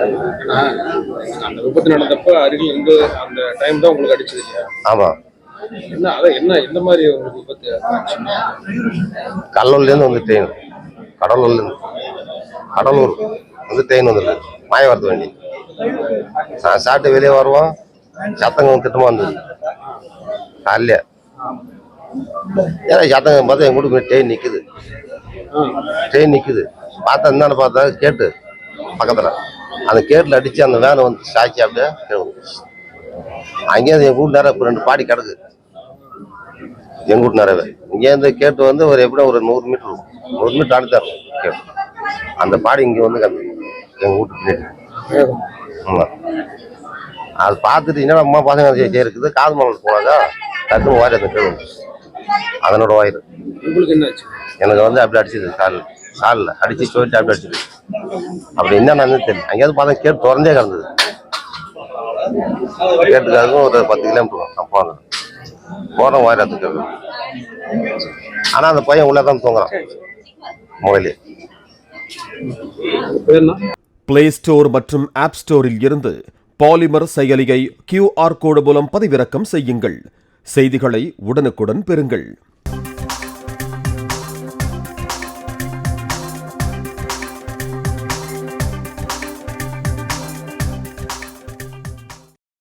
ஏன்னா அந்த விபத்து நடந்தப்ப அருகில் இருந்து அந்த டைம் தான் உங்களுக்கு அடிச்சது இல்லையா? ஆமாம். என்ன எந்த மாதிரி உங்களுக்கு விபத்து ஆச்சு? கடலூர்லேருந்து வந்து ட்ரெயின், கடலூர்லேருந்து கடலூர் வந்து ட்ரெயின் வந்துருக்கு, மாயவரத்து வண்டி. சாப்பிட்டு வெளியே வருவோம், சத்தங்க திட்டமாக வந்தது காலையில. ஏன்னா சத்தங்க பார்த்தா எங்கள் வீட்டுக்கு ட்ரெயின் நிற்குது பார்த்தா என்னன்னு பார்த்தா கேட்டு பக்கத்தில் அந்த கேட்டில் அடித்து அந்த வேனை வந்து சாய்ச்சி அப்படியே அங்கேயிருந்து எங்கள் வீட்டு நேரம் இப்போ 2 பாடி கிடக்கு. எங்கள் வீட்டு நேரவே இங்கேருந்து கேட்டு வந்து ஒரு எப்படியும் ஒரு 100 மீட்டர் இருக்கும், 100 மீட்டர் தாண்டி தான் இருக்கும் கேட்டு. அந்த பாடி இங்கே வந்து எங்கள் வீட்டுக்கு ஆமாம். அது பார்த்துட்டு என்ன அம்மா பசங்க இருக்குது காது மலை போனாக்கா டக்குன்னு வாரி அந்த கேள்வி அதனோட வாயிரு. உங்களுக்கு என்ன ஆச்சு? எனக்கு வந்து அப்படி அடிச்சிது காலில் அடிச்சு சொல்லிட்டு அப்படி அடிச்சிது. அப்படி என்ன நடந்தது தெரியல. அங்கேயாவது பார்த்தா கேட்டு திறந்தே கிடந்தது. கேட்டுக்காகவும் ஒரு 10 கிலோமீட்டர் அப்போ போகிறோம் வாயிரத்துக்கு. ஆனால் அந்த பையன் உள்ளே தான் தூங்குறான் மொபைலே. பிளே ஸ்டோர் மற்றும் ஆப் ஸ்டோரில் இருந்து பாலிமர் செயலியை QR கோடு மூலம் பதிவிறக்கம் செய்யுங்கள். செய்திகளை உடனுக்குடன் பெறுங்கள்.